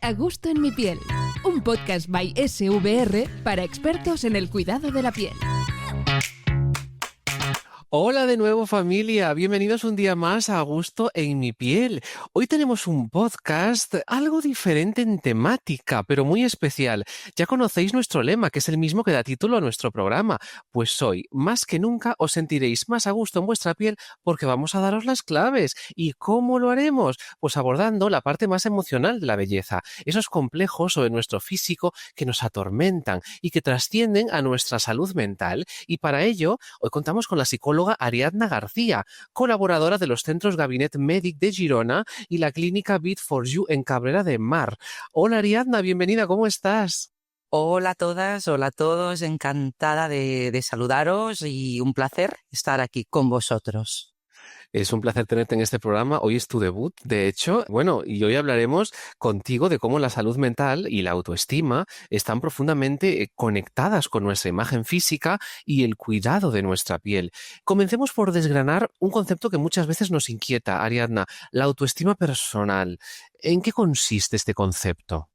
A gusto en mi piel, un podcast by SVR para expertos en el cuidado de la piel. Hola de nuevo familia, bienvenidos un día más a Gusto en mi piel. Hoy tenemos un podcast algo diferente en temática, pero muy especial. Ya conocéis nuestro lema, que es el mismo que da título a nuestro programa. Pues hoy, más que nunca, os sentiréis más a gusto en vuestra piel porque vamos a daros las claves. ¿Y cómo lo haremos? Pues abordando la parte más emocional de la belleza, esos complejos sobre nuestro físico que nos atormentan y que trascienden a nuestra salud mental. Y para ello, hoy contamos con la psicóloga Ariadna García, colaboradora de los centros Gabinet Mèdic de Girona y la clínica Bit4You en Cabrera de Mar. Hola Ariadna, bienvenida, ¿cómo estás? Hola a todas, hola a todos, encantada de saludaros y un placer estar aquí con vosotros. Es un placer tenerte en este programa. Hoy es tu debut, de hecho. Bueno, y hoy hablaremos contigo de cómo la salud mental y la autoestima están profundamente conectadas con nuestra imagen física y el cuidado de nuestra piel. Comencemos por desgranar un concepto que muchas veces nos inquieta, Ariadna, la autoestima personal. ¿En qué consiste este concepto?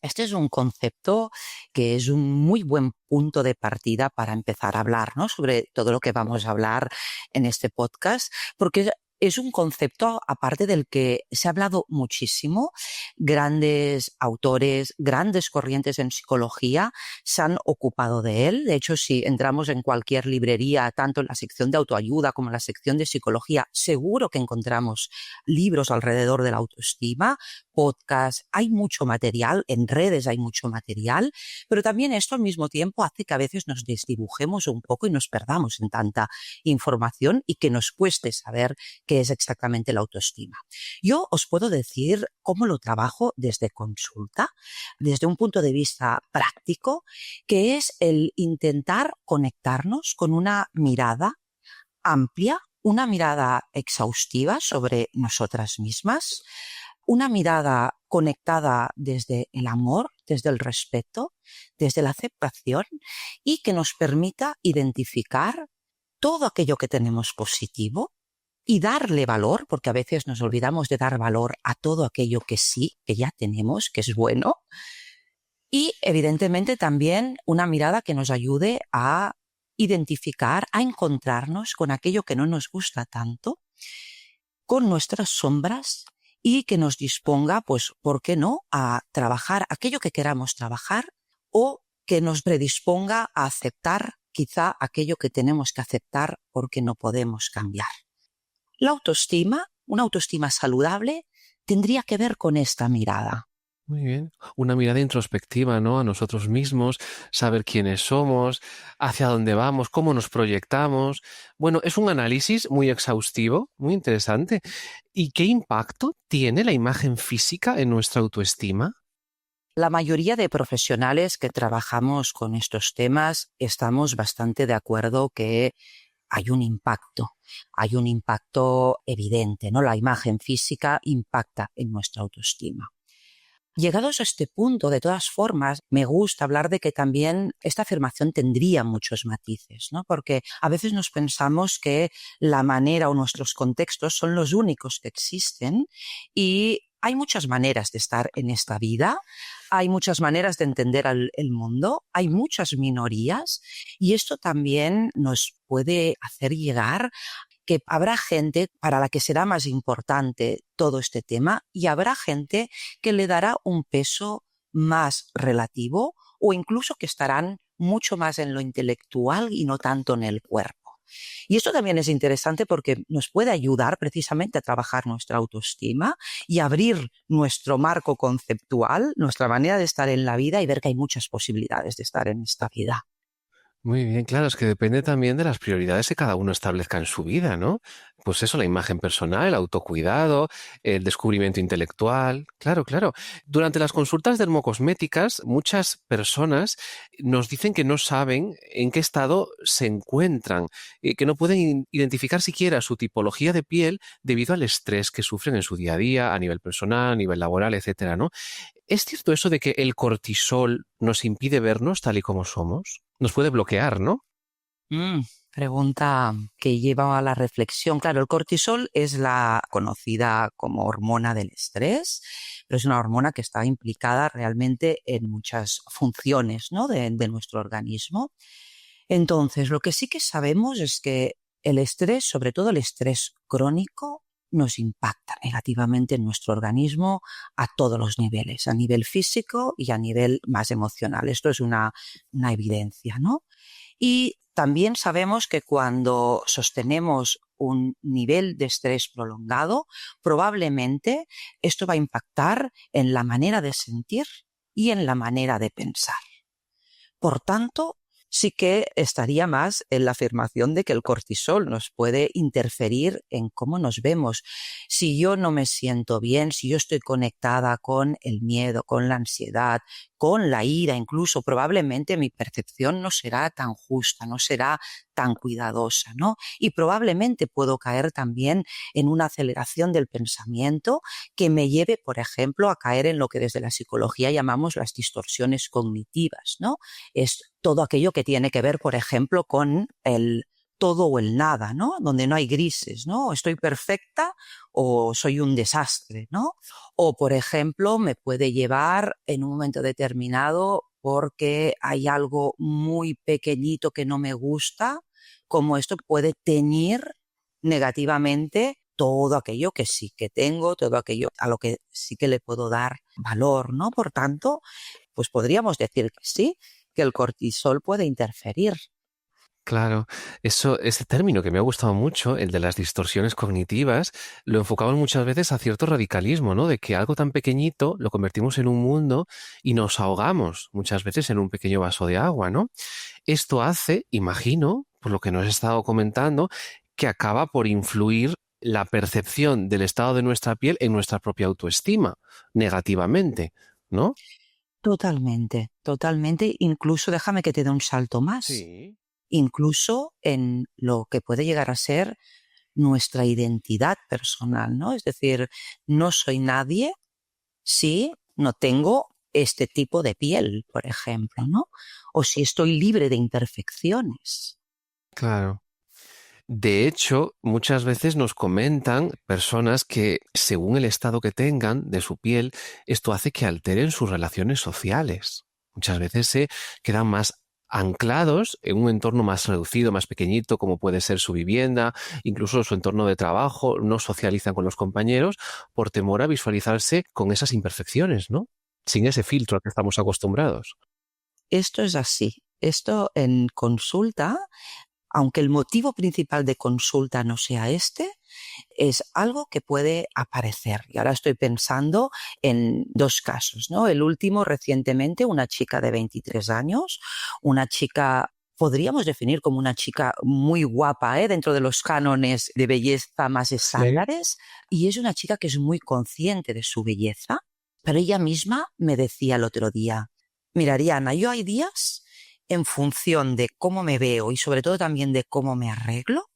Este es un concepto que es un muy buen punto de partida para empezar a hablar, ¿no?, sobre todo lo que vamos a hablar en este podcast, porque es un concepto aparte del que se ha hablado muchísimo. Grandes autores, grandes corrientes en psicología se han ocupado de él. De hecho, si entramos en cualquier librería, tanto en la sección de autoayuda como en la sección de psicología, seguro que encontramos libros alrededor de la autoestima, podcasts, hay mucho material, en redes hay mucho material, pero también esto al mismo tiempo hace que a veces nos desdibujemos un poco y nos perdamos en tanta información y que nos cueste saber qué es exactamente la autoestima. Yo os puedo decir cómo lo trabajo desde consulta, desde un punto de vista práctico, que es el intentar conectarnos con una mirada amplia, una mirada exhaustiva sobre nosotras mismas, una mirada conectada desde el amor, desde el respeto, desde la aceptación y que nos permita identificar todo aquello que tenemos positivo y darle valor, porque a veces nos olvidamos de dar valor a todo aquello que sí, que ya tenemos, que es bueno. Y evidentemente también una mirada que nos ayude a identificar, a encontrarnos con aquello que no nos gusta tanto, con nuestras sombras y que nos disponga, pues, ¿por qué no?, a trabajar aquello que queramos trabajar o que nos predisponga a aceptar quizá aquello que tenemos que aceptar porque no podemos cambiar. La autoestima, una autoestima saludable, tendría que ver con esta mirada. Muy bien. Una mirada introspectiva, ¿no?, a nosotros mismos, saber quiénes somos, hacia dónde vamos, cómo nos proyectamos. Bueno, es un análisis muy exhaustivo, muy interesante. ¿Y qué impacto tiene la imagen física en nuestra autoestima? La mayoría de profesionales que trabajamos con estos temas estamos bastante de acuerdo que hay un impacto evidente, ¿no? La imagen física impacta en nuestra autoestima. Llegados a este punto, de todas formas, me gusta hablar de que también esta afirmación tendría muchos matices, ¿no? Porque a veces nos pensamos que la manera o nuestros contextos son los únicos que existen y hay muchas maneras de estar en esta vida, hay muchas maneras de entender el mundo, hay muchas minorías y esto también nos puede hacer llegar que habrá gente para la que será más importante todo este tema y habrá gente que le dará un peso más relativo o incluso que estarán mucho más en lo intelectual y no tanto en el cuerpo. Y esto también es interesante porque nos puede ayudar precisamente a trabajar nuestra autoestima y abrir nuestro marco conceptual, nuestra manera de estar en la vida y ver que hay muchas posibilidades de estar en esta vida. Muy bien, claro, es que depende también de las prioridades que cada uno establezca en su vida, ¿no? Pues eso, la imagen personal, el autocuidado, el descubrimiento intelectual. Claro, claro. Durante las consultas dermocosméticas, muchas personas nos dicen que no saben en qué estado se encuentran, que no pueden identificar siquiera su tipología de piel debido al estrés que sufren en su día a día, a nivel personal, a nivel laboral, etcétera, ¿no? ¿Es cierto eso de que el cortisol nos impide vernos tal y como somos? Nos puede bloquear, ¿no? Pregunta que lleva a la reflexión. Claro, el cortisol es la conocida como hormona del estrés, pero es una hormona que está implicada realmente en muchas funciones, ¿no?, de nuestro organismo. Entonces, lo que sí que sabemos es que el estrés, sobre todo el estrés crónico, nos impacta negativamente en nuestro organismo a todos los niveles, a nivel físico y a nivel más emocional. Esto es una evidencia, ¿no? Y también sabemos que cuando sostenemos un nivel de estrés prolongado, probablemente esto va a impactar en la manera de sentir y en la manera de pensar. Por tanto, sí que estaría más en la afirmación de que el cortisol nos puede interferir en cómo nos vemos. Si yo no me siento bien, si yo estoy conectada con el miedo, con la ansiedad, con la ira, incluso probablemente mi percepción no será tan justa, no será tan cuidadosa, ¿no? Y probablemente puedo caer también en una aceleración del pensamiento que me lleve, por ejemplo, a caer en lo que desde la psicología llamamos las distorsiones cognitivas, ¿no? Es todo aquello que tiene que ver, por ejemplo, con el todo o el nada, ¿no? Donde no hay grises, ¿no? Estoy perfecta o soy un desastre, ¿no? O, por ejemplo, me puede llevar en un momento determinado porque hay algo muy pequeñito que no me gusta, como esto puede teñir negativamente todo aquello que sí que tengo, todo aquello a lo que sí que le puedo dar valor, ¿no? Por tanto, pues podríamos decir que sí, que el cortisol puede interferir. Claro, ese término que me ha gustado mucho, el de las distorsiones cognitivas, lo enfocamos muchas veces a cierto radicalismo, ¿no? De que algo tan pequeñito lo convertimos en un mundo y nos ahogamos muchas veces en un pequeño vaso de agua, ¿no? Esto hace, imagino, por lo que nos has estado comentando, que acaba por influir la percepción del estado de nuestra piel en nuestra propia autoestima, negativamente, ¿no? Totalmente, totalmente. Incluso déjame que te dé un salto más. Sí. Incluso en lo que puede llegar a ser nuestra identidad personal, ¿no? Es decir, no soy nadie si no tengo este tipo de piel, por ejemplo, ¿no? O si estoy libre de imperfecciones. Claro. De hecho, muchas veces nos comentan personas que, según el estado que tengan de su piel, esto hace que alteren sus relaciones sociales. Muchas veces se quedan más anclados en un entorno más reducido, más pequeñito, como puede ser su vivienda, incluso su entorno de trabajo, no socializan con los compañeros por temor a visualizarse con esas imperfecciones, ¿no? Sin ese filtro al que estamos acostumbrados. Esto es así. Esto en consulta, aunque el motivo principal de consulta no sea este, es algo que puede aparecer. Y ahora estoy pensando en dos casos, ¿no? El último, recientemente, una chica de 23 años, una chica, podríamos definir como una chica muy guapa, dentro de los cánones de belleza más estándares, y es una chica que es muy consciente de su belleza, pero ella misma me decía el otro día, mira, Ariana, yo hay días, en función de cómo me veo y sobre todo también de cómo me arreglo,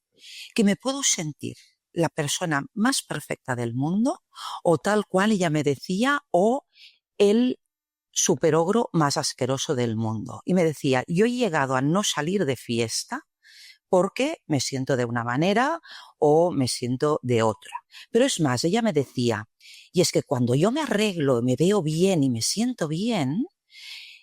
que me puedo sentir la persona más perfecta del mundo o tal cual ella me decía, o el superogro más asqueroso del mundo. Y me decía, yo he llegado a no salir de fiesta porque me siento de una manera o me siento de otra. Pero es más, ella me decía, y es que cuando yo me arreglo, me veo bien y me siento bien,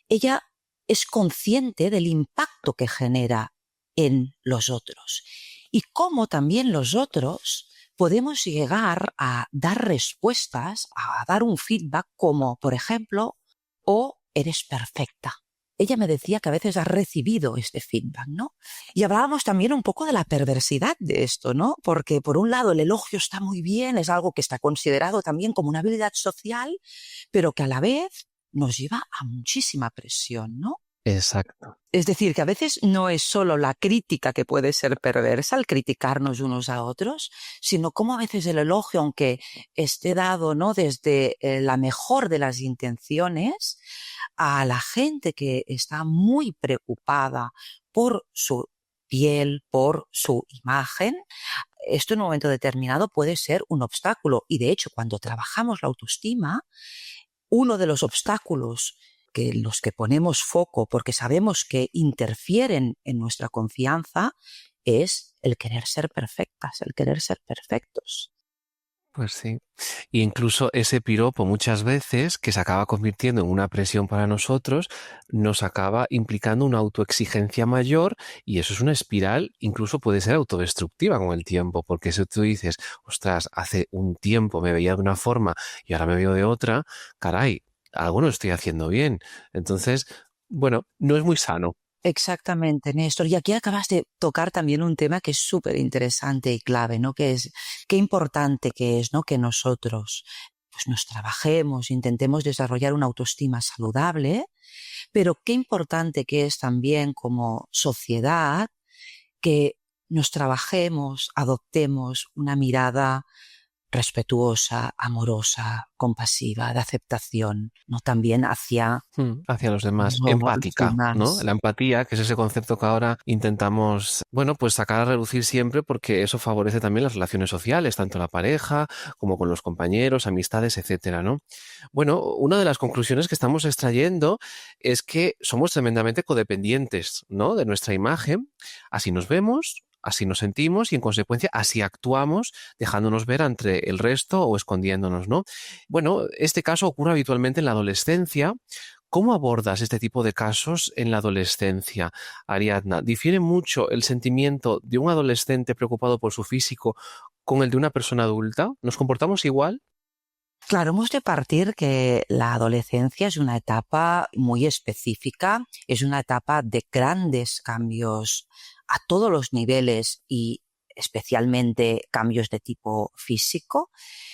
ella es consciente del impacto que genera en los otros y cómo también los otros podemos llegar a dar respuestas, a dar un feedback como, por ejemplo, oh, eres perfecta. Ella me decía que a veces ha recibido este feedback, ¿no? Y hablábamos también un poco de la perversidad de esto, ¿no? Porque por un lado el elogio está muy bien, es algo que está considerado también como una habilidad social, pero que a la vez nos lleva a muchísima presión, ¿no? Exacto. Es decir, que a veces no es solo la crítica que puede ser perversa, el criticarnos unos a otros, sino cómo a veces el elogio, aunque esté dado, ¿no?, desde la mejor de las intenciones, a la gente que está muy preocupada por su piel, por su imagen, esto en un momento determinado puede ser un obstáculo. Y de hecho, cuando trabajamos la autoestima, uno de los obstáculos que los que ponemos foco porque sabemos que interfieren en nuestra confianza es el querer ser perfectas, el querer ser perfectos. Pues sí. Y incluso ese piropo muchas veces, que se acaba convirtiendo en una presión para nosotros, nos acaba implicando una autoexigencia mayor y eso es una espiral, incluso puede ser autodestructiva con el tiempo, porque si tú dices, ostras, hace un tiempo me veía de una forma y ahora me veo de otra, caray, algo no estoy haciendo bien. Entonces, bueno, no es muy sano. Exactamente, Néstor. Y aquí acabas de tocar también un tema que es súper interesante y clave, ¿no? Que es qué importante que es, ¿no? Que nosotros pues nos trabajemos, intentemos desarrollar una autoestima saludable, pero qué importante que es también como sociedad que nos trabajemos, adoptemos una mirada respetuosa, amorosa, compasiva, de aceptación, ¿no? También hacia Hacia los demás, los empática, ¿no? demás. La empatía, que es ese concepto que ahora intentamos, bueno, pues sacar a relucir siempre porque eso favorece también las relaciones sociales, tanto la pareja como con los compañeros, amistades, etcétera, ¿no? Bueno, una de las conclusiones que estamos extrayendo es que somos tremendamente codependientes, ¿no? De nuestra imagen, así nos vemos, así nos sentimos y en consecuencia así actuamos, dejándonos ver ante el resto o escondiéndonos, ¿no? Bueno, este caso ocurre habitualmente en la adolescencia. ¿Cómo abordas este tipo de casos en la adolescencia, Ariadna? ¿Difiere mucho el sentimiento de un adolescente preocupado por su físico con el de una persona adulta? ¿Nos comportamos igual? Claro, hemos de partir que la adolescencia es una etapa muy específica, es una etapa de grandes cambios a todos los niveles y especialmente cambios de tipo físico,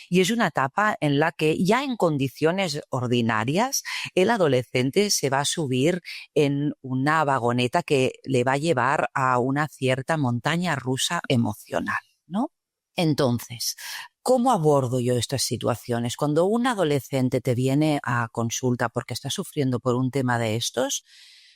y es una etapa en la que ya en condiciones ordinarias el adolescente se va a subir en una vagoneta que le va a llevar a una cierta montaña rusa emocional, ¿no? Entonces, ¿cómo abordo yo estas situaciones? Cuando un adolescente te viene a consulta porque está sufriendo por un tema de estos,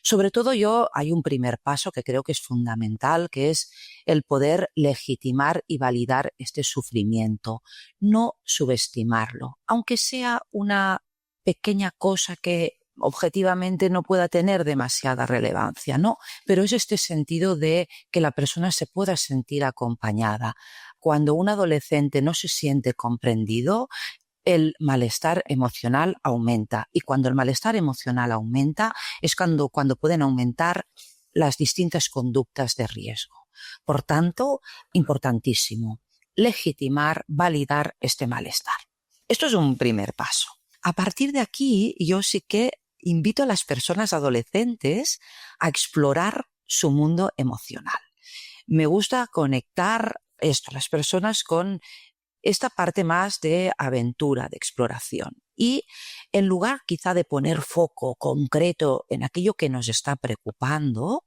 sobre todo hay un primer paso que creo que es fundamental, que es el poder legitimar y validar este sufrimiento, no subestimarlo, aunque sea una pequeña cosa que objetivamente no pueda tener demasiada relevancia, ¿no? Pero es este sentido de que la persona se pueda sentir acompañada. Cuando un adolescente no se siente comprendido, el malestar emocional aumenta. Y cuando el malestar emocional aumenta, es cuando pueden aumentar las distintas conductas de riesgo. Por tanto, importantísimo, legitimar, validar este malestar. Esto es un primer paso. A partir de aquí, yo sí que invito a las personas adolescentes a explorar su mundo emocional. Me gusta conectar las personas con esta parte más de aventura, de exploración. Y en lugar quizá de poner foco concreto en aquello que nos está preocupando,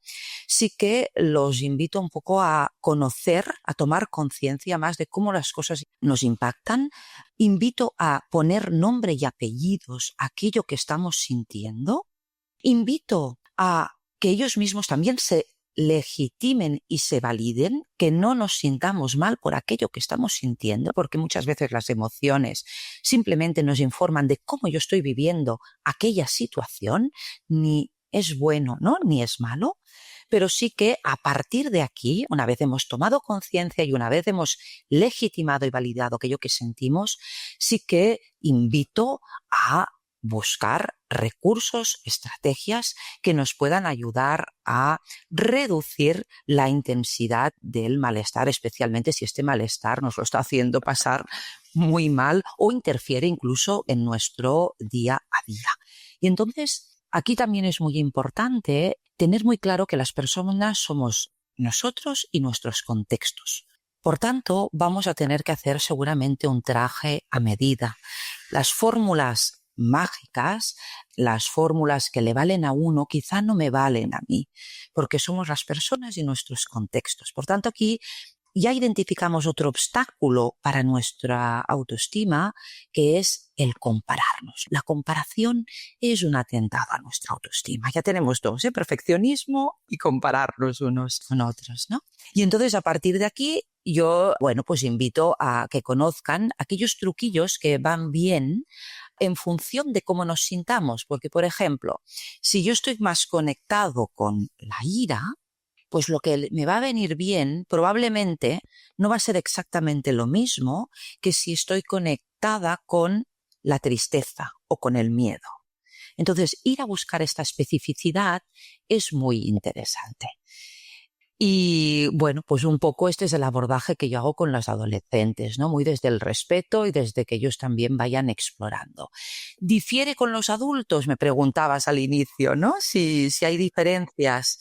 sí que los invito un poco a conocer, a tomar conciencia más de cómo las cosas nos impactan. Invito a poner nombre y apellidos a aquello que estamos sintiendo. Invito a que ellos mismos también se legitimen y se validen, que no nos sintamos mal por aquello que estamos sintiendo, porque muchas veces las emociones simplemente nos informan de cómo yo estoy viviendo aquella situación, ni es bueno, ¿no? Ni es malo, pero sí que a partir de aquí, una vez hemos tomado conciencia y una vez hemos legitimado y validado aquello que sentimos, sí que invito a buscar recursos, estrategias que nos puedan ayudar a reducir la intensidad del malestar, especialmente si este malestar nos lo está haciendo pasar muy mal o interfiere incluso en nuestro día a día. Y entonces, aquí también es muy importante tener muy claro que las personas somos nosotros y nuestros contextos. Por tanto, vamos a tener que hacer seguramente un traje a medida. Las fórmulas mágicas, las fórmulas que le valen a uno, quizá no me valen a mí, porque somos las personas y nuestros contextos. Por tanto, aquí ya identificamos otro obstáculo para nuestra autoestima, que es el compararnos. La comparación es un atentado a nuestra autoestima. Ya tenemos dos, perfeccionismo y compararnos unos con otros, ¿no? Y entonces, a partir de aquí, yo, pues invito a que conozcan aquellos truquillos que van bien en función de cómo nos sintamos. Porque, por ejemplo, si yo estoy más conectado con la ira, pues lo que me va a venir bien probablemente no va a ser exactamente lo mismo que si estoy conectada con la tristeza o con el miedo. Entonces, ir a buscar esta especificidad es muy interesante. Y bueno, pues un poco este es el abordaje que yo hago con los adolescentes, ¿no? Muy desde el respeto y desde que ellos también vayan explorando. ¿Difiere con los adultos? Me preguntabas al inicio, ¿no? Si hay diferencias.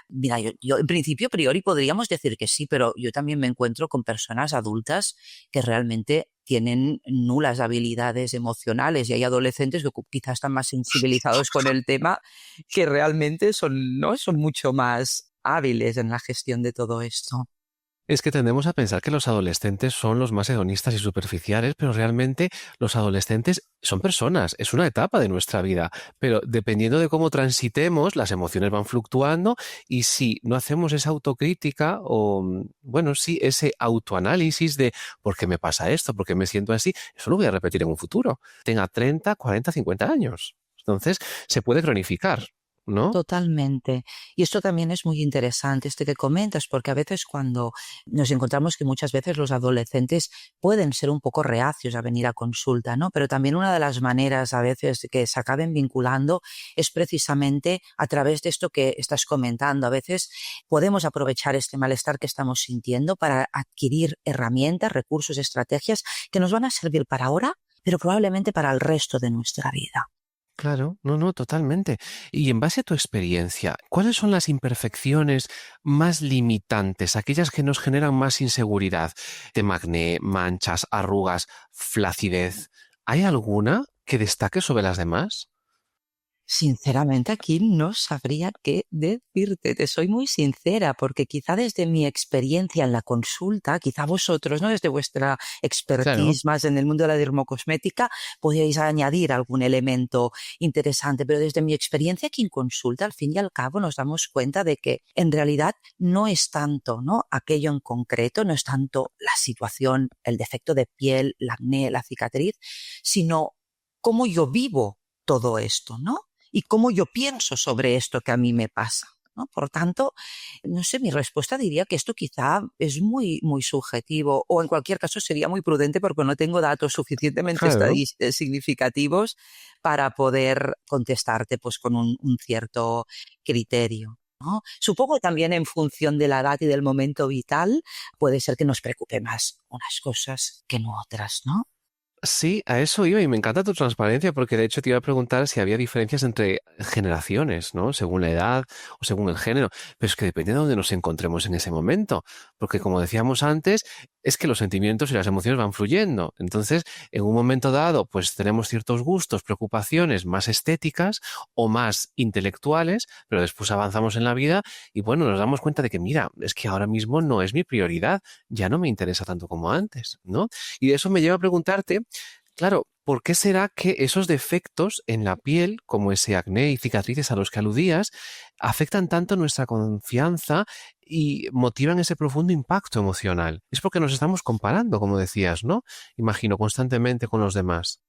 Mira, yo en principio, a priori, podríamos decir que sí, pero yo también me encuentro con personas adultas que realmente tienen nulas habilidades emocionales y hay adolescentes que quizás están más sensibilizados con el tema que realmente son mucho más hábiles en la gestión de todo esto. Es que tendemos a pensar que los adolescentes son los más hedonistas y superficiales, pero realmente los adolescentes son personas, es una etapa de nuestra vida, pero dependiendo de cómo transitemos, las emociones van fluctuando y si no hacemos esa autocrítica o, bueno, sí, ese autoanálisis de ¿por qué me pasa esto? ¿Por qué me siento así? Eso lo voy a repetir en un futuro. Tenga 30, 40, 50 años. Entonces, se puede cronificar, ¿no? Totalmente. Y esto también es muy interesante, que comentas, porque a veces cuando nos encontramos que muchas veces los adolescentes pueden ser un poco reacios a venir a consulta, ¿no? Pero también una de las maneras a veces que se acaben vinculando es precisamente a través de esto que estás comentando. A veces podemos aprovechar este malestar que estamos sintiendo para adquirir herramientas, recursos, estrategias que nos van a servir para ahora, pero probablemente para el resto de nuestra vida. Claro, no, totalmente. Y en base a tu experiencia, ¿cuáles son las imperfecciones más limitantes, aquellas que nos generan más inseguridad? Acné, manchas, arrugas, flacidez. ¿Hay alguna que destaque sobre las demás? Sinceramente, aquí no sabría qué decirte. Te soy muy sincera, porque quizá desde mi experiencia en la consulta, quizá vosotros, ¿no? Desde vuestra Claro. expertise más en el mundo de la dermocosmética, podríais añadir algún elemento interesante. Pero desde mi experiencia aquí en consulta, al fin y al cabo, nos damos cuenta de que en realidad no es tanto, ¿no? Aquello en concreto, no es tanto la situación, el defecto de piel, la acné, la cicatriz, sino cómo yo vivo todo esto, ¿no? Y cómo yo pienso sobre esto que a mí me pasa, ¿no? Por tanto, no sé, mi respuesta diría que esto quizá es muy, muy subjetivo o en cualquier caso sería muy prudente porque no tengo datos suficientemente Claro. significativos para poder contestarte pues con un cierto criterio, ¿no? Supongo también en función de la edad y del momento vital puede ser que nos preocupe más unas cosas que no otras, ¿no? Sí, a eso iba y me encanta tu transparencia porque de hecho te iba a preguntar si había diferencias entre generaciones, ¿no? Según la edad o según el género, pero es que depende de dónde nos encontremos en ese momento, porque como decíamos antes, es que los sentimientos y las emociones van fluyendo. Entonces, en un momento dado, pues tenemos ciertos gustos, preocupaciones más estéticas o más intelectuales, pero después avanzamos en la vida y bueno, nos damos cuenta de que mira, es que ahora mismo no es mi prioridad, ya no me interesa tanto como antes, ¿no? Y eso me lleva a preguntarte, claro, ¿por qué será que esos defectos en la piel, como ese acné y cicatrices a los que aludías, afectan tanto nuestra confianza y motivan ese profundo impacto emocional? Es porque nos estamos comparando, como decías, ¿no? Imagino, constantemente con los demás.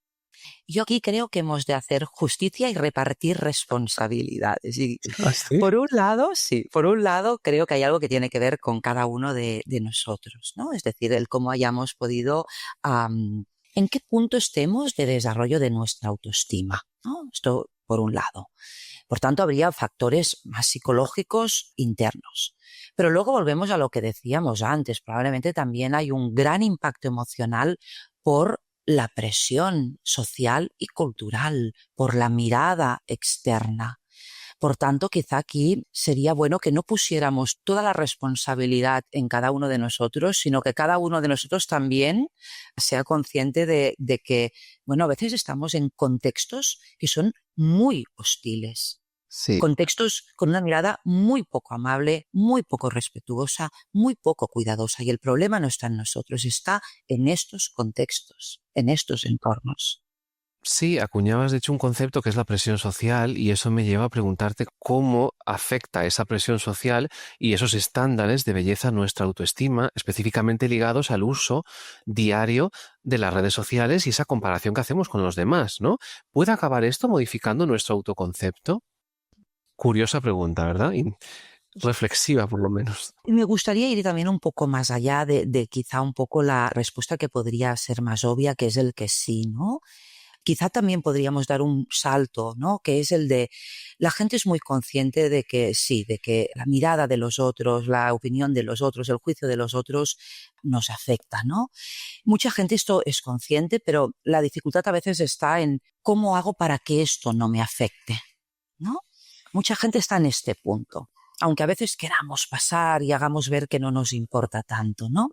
Yo aquí creo que hemos de hacer justicia y repartir responsabilidades. Y ¿Ah, sí? por un lado, sí, por un lado creo que hay algo que tiene que ver con cada uno de nosotros, ¿no? Es decir, el cómo hayamos podido, en qué punto estemos de desarrollo de nuestra autoestima, ¿no? Esto por un lado. Por tanto, habría factores más psicológicos internos. Pero luego volvemos a lo que decíamos antes. Probablemente también hay un gran impacto emocional por la presión social y cultural, por la mirada externa. Por tanto, quizá aquí sería bueno que no pusiéramos toda la responsabilidad en cada uno de nosotros, sino que cada uno de nosotros también sea consciente de que, bueno, a veces estamos en contextos que son muy hostiles. Sí. Contextos con una mirada muy poco amable, muy poco respetuosa, muy poco cuidadosa. Y el problema no está en nosotros, está en estos contextos, en estos entornos. Sí, acuñabas de hecho un concepto que es la presión social y eso me lleva a preguntarte cómo afecta esa presión social y esos estándares de belleza a nuestra autoestima, específicamente ligados al uso diario de las redes sociales y esa comparación que hacemos con los demás, ¿no? ¿Puede acabar esto modificando nuestro autoconcepto? Curiosa pregunta, ¿verdad? reflexiva por lo menos. Me gustaría ir también un poco más allá de quizá un poco la respuesta que podría ser más obvia, que es el que sí, ¿no? Quizá también podríamos dar un salto, ¿no? Que es el de, la gente es muy consciente de que sí, de que la mirada de los otros, la opinión de los otros, el juicio de los otros nos afecta, ¿no? Mucha gente esto es consciente, pero la dificultad a veces está en cómo hago para que esto no me afecte, ¿no? Mucha gente está en este punto, aunque a veces queramos pasar y hagamos ver que no nos importa tanto, ¿no?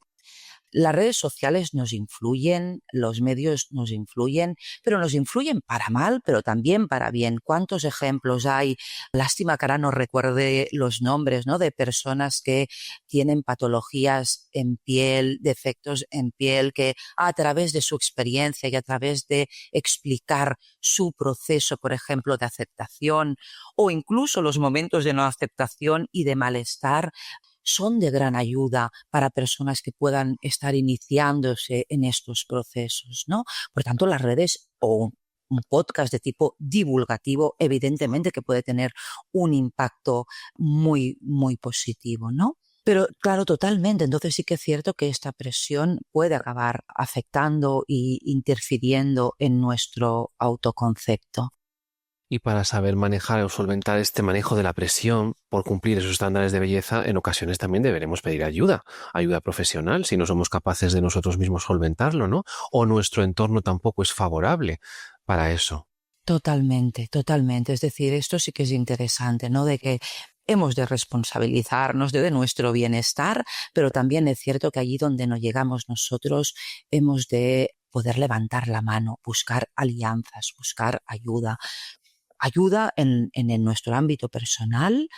Las redes sociales nos influyen, los medios nos influyen, pero nos influyen para mal, pero también para bien. ¿Cuántos ejemplos hay? Lástima que ahora no recuerde los nombres, ¿no? De personas que tienen patologías en piel, defectos en piel, que a través de su experiencia y a través de explicar su proceso, por ejemplo, de aceptación o incluso los momentos de no aceptación y de malestar, son de gran ayuda para personas que puedan estar iniciándose en estos procesos, ¿no? Por tanto, las redes o un podcast de tipo divulgativo, evidentemente que puede tener un impacto muy, muy positivo, ¿no? Pero claro, totalmente. Entonces sí que es cierto que esta presión puede acabar afectando e interfiriendo en nuestro autoconcepto. Y para saber manejar o solventar este manejo de la presión por cumplir esos estándares de belleza, en ocasiones también deberemos pedir ayuda profesional, si no somos capaces de nosotros mismos solventarlo, ¿no? O nuestro entorno tampoco es favorable para eso. Totalmente, totalmente. Es decir, esto sí que es interesante, ¿no? De que hemos de responsabilizarnos de nuestro bienestar, pero también es cierto que allí donde no llegamos nosotros hemos de poder levantar la mano, buscar alianzas, buscar ayuda. Ayuda en nuestro ámbito personal,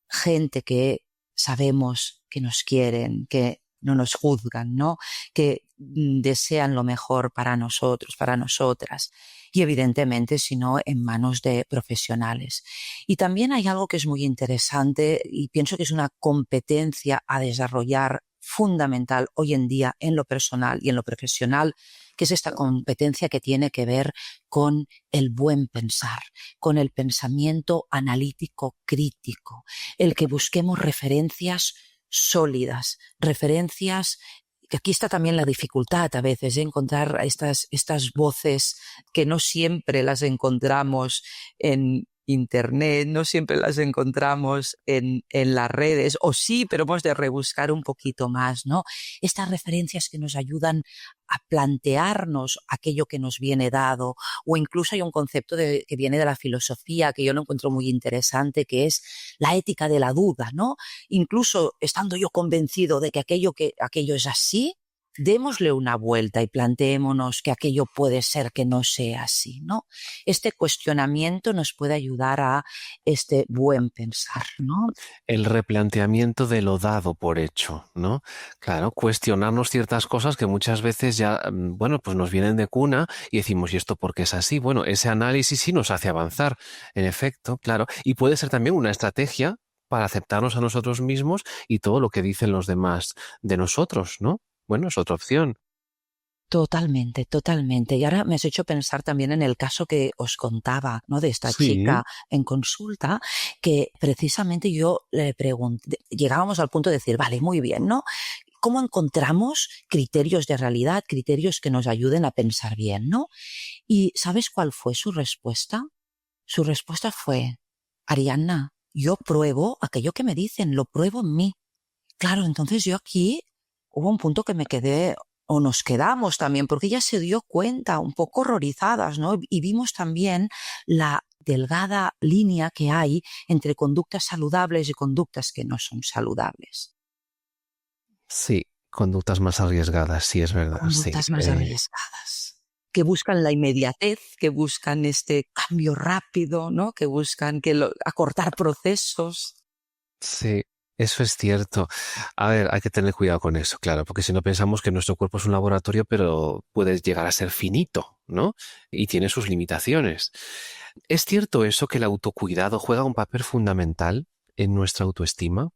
gente que sabemos que nos quieren, que no nos juzgan, ¿no? Que desean lo mejor para nosotros, para nosotras. Y evidentemente, si no, en manos de profesionales. Y también hay algo que es muy interesante y pienso que es una competencia a desarrollar fundamental hoy en día en lo personal y en lo profesional, que es esta competencia que tiene que ver con el buen pensar, con el pensamiento analítico crítico, el que busquemos referencias sólidas, referencias, que aquí está también la dificultad a veces de encontrar estas voces que no siempre las encontramos en Internet, no siempre las encontramos en las redes, o sí, pero hemos de rebuscar un poquito más, ¿no? Estas referencias que nos ayudan a plantearnos aquello que nos viene dado, o incluso hay un concepto que viene de la filosofía que yo lo encuentro muy interesante, que es la ética de la duda, ¿no? Incluso estando yo convencido de que aquello es así, démosle una vuelta y planteémonos que aquello puede ser que no sea así, ¿no? Este cuestionamiento nos puede ayudar a este buen pensar, ¿no? El replanteamiento de lo dado por hecho, ¿no? Claro, cuestionarnos ciertas cosas que muchas veces ya, bueno, pues nos vienen de cuna y decimos, ¿y esto por qué es así? Bueno, ese análisis sí nos hace avanzar, en efecto, claro. Y puede ser también una estrategia para aceptarnos a nosotros mismos y todo lo que dicen los demás de nosotros, ¿no? Bueno, es otra opción. Totalmente, totalmente. Y ahora me has hecho pensar también en el caso que os contaba, ¿no? De esta Sí. chica en consulta, que precisamente yo le pregunté, llegábamos al punto de decir, vale, muy bien, ¿no? ¿Cómo encontramos criterios de realidad, criterios que nos ayuden a pensar bien, ¿no? ¿Y sabes cuál fue su respuesta? Su respuesta fue, Ariadna, yo pruebo aquello que me dicen, lo pruebo en mí. Claro, entonces yo aquí hubo un punto que me quedé, o nos quedamos también, porque ella se dio cuenta, un poco horrorizadas, ¿no? Y vimos también la delgada línea que hay entre conductas saludables y conductas que no son saludables. Sí, conductas más arriesgadas, sí, es verdad, sí. Conductas más arriesgadas, que buscan la inmediatez, que buscan este cambio rápido, ¿no? Que buscan acortar procesos. Sí, eso es cierto. A ver, hay que tener cuidado con eso, claro, porque si no pensamos que nuestro cuerpo es un laboratorio, pero puede llegar a ser finito, ¿no? Y tiene sus limitaciones. ¿Es cierto eso que el autocuidado juega un papel fundamental en nuestra autoestima?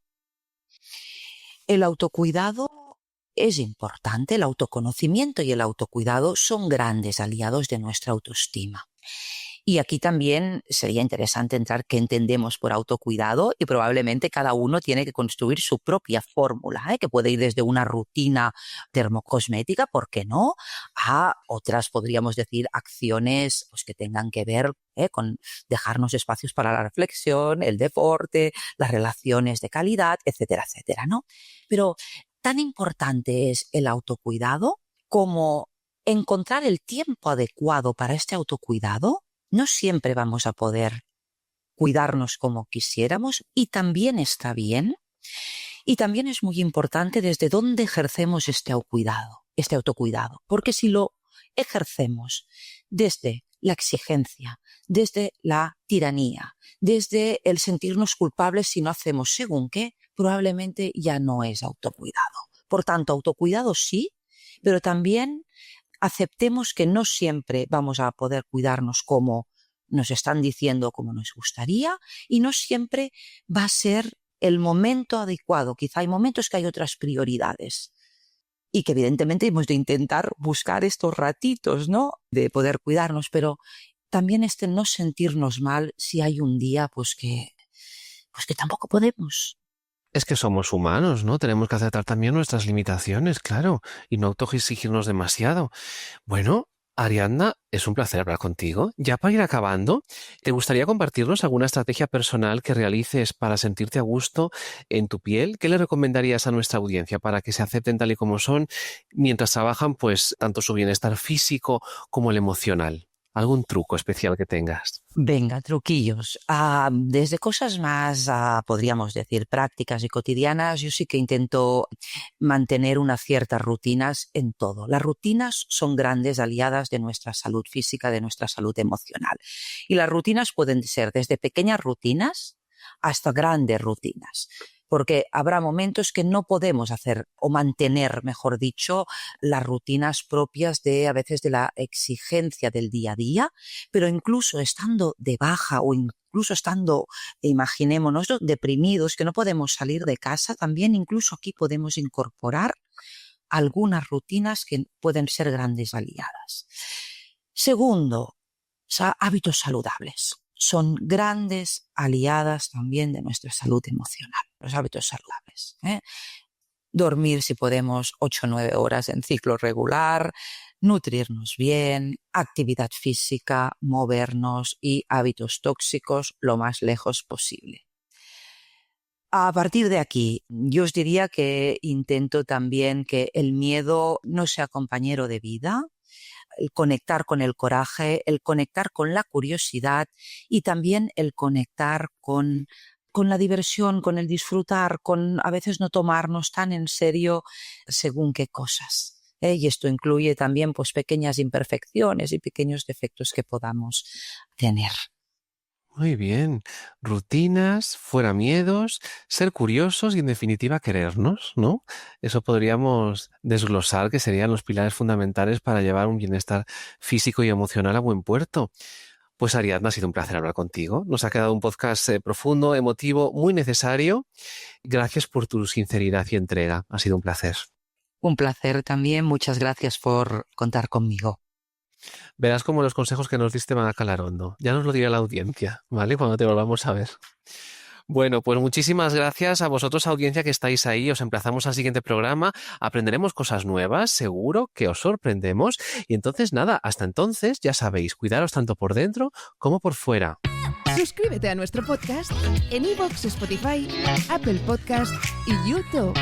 El autocuidado es importante, el autoconocimiento y el autocuidado son grandes aliados de nuestra autoestima. Y aquí también sería interesante entrar qué entendemos por autocuidado y probablemente cada uno tiene que construir su propia fórmula, que puede ir desde una rutina dermocosmética, ¿por qué no?, a otras, podríamos decir, acciones pues, que tengan que ver con dejarnos espacios para la reflexión, el deporte, las relaciones de calidad, etcétera, etcétera, ¿no? Pero tan importante es el autocuidado como encontrar el tiempo adecuado para este autocuidado. No siempre vamos a poder cuidarnos como quisiéramos y también está bien. Y también es muy importante desde dónde ejercemos este autocuidado. Porque si lo ejercemos desde la exigencia, desde la tiranía, desde el sentirnos culpables si no hacemos según qué, probablemente ya no es autocuidado. Por tanto, autocuidado sí, pero también aceptemos que no siempre vamos a poder cuidarnos como nos están diciendo, como nos gustaría, y no siempre va a ser el momento adecuado. Quizá hay momentos que hay otras prioridades y que evidentemente hemos de intentar buscar estos ratitos, ¿no?, de poder cuidarnos, pero también no sentirnos mal si hay un día pues que tampoco podemos. Es que somos humanos, ¿no? Tenemos que aceptar también nuestras limitaciones, claro, y no autoexigirnos demasiado. Bueno, Ariadna, es un placer hablar contigo. Ya para ir acabando, ¿te gustaría compartirnos alguna estrategia personal que realices para sentirte a gusto en tu piel? ¿Qué le recomendarías a nuestra audiencia para que se acepten tal y como son mientras trabajan, pues, tanto su bienestar físico como el emocional? ¿Algún truco especial que tengas? Venga, truquillos. Desde cosas más, podríamos decir, prácticas y cotidianas, yo sí que intento mantener unas ciertas rutinas en todo. Las rutinas son grandes aliadas de nuestra salud física, de nuestra salud emocional. Y las rutinas pueden ser desde pequeñas rutinas hasta grandes rutinas. Porque habrá momentos que no podemos hacer o mantener, mejor dicho, las rutinas propias a veces de la exigencia del día a día, pero incluso estando de baja o incluso estando, imaginémonos, deprimidos, que no podemos salir de casa, también incluso aquí podemos incorporar algunas rutinas que pueden ser grandes aliadas. Segundo, hábitos saludables. Son grandes aliadas también de nuestra salud emocional, los hábitos saludables. Dormir, si podemos, 8 o 9 horas en ciclo regular, nutrirnos bien, actividad física, movernos y hábitos tóxicos lo más lejos posible. A partir de aquí, yo os diría que intento también que el miedo no sea compañero de vida, el conectar con el coraje, el conectar con la curiosidad y también el conectar con la diversión, con el disfrutar, con a veces no tomarnos tan en serio según qué cosas. Y esto incluye también pues, pequeñas imperfecciones y pequeños defectos que podamos tener. Muy bien. Rutinas, fuera miedos, ser curiosos y en definitiva querernos, ¿no? Eso podríamos desglosar que serían los pilares fundamentales para llevar un bienestar físico y emocional a buen puerto. Pues Ariadna, ha sido un placer hablar contigo. Nos ha quedado un podcast profundo, emotivo, muy necesario. Gracias por tu sinceridad y entrega. Ha sido un placer. Un placer también. Muchas gracias por contar conmigo. Verás cómo los consejos que nos diste van a calar hondo. Ya nos lo dirá la audiencia, ¿vale? Cuando te volvamos a ver. Bueno, pues muchísimas gracias a vosotros, audiencia, que estáis ahí. Os emplazamos al siguiente programa. Aprenderemos cosas nuevas, seguro que os sorprendemos. Y entonces, nada, hasta entonces, ya sabéis, cuidaros tanto por dentro como por fuera. Suscríbete a nuestro podcast en iVoox, Spotify, Apple Podcast y YouTube.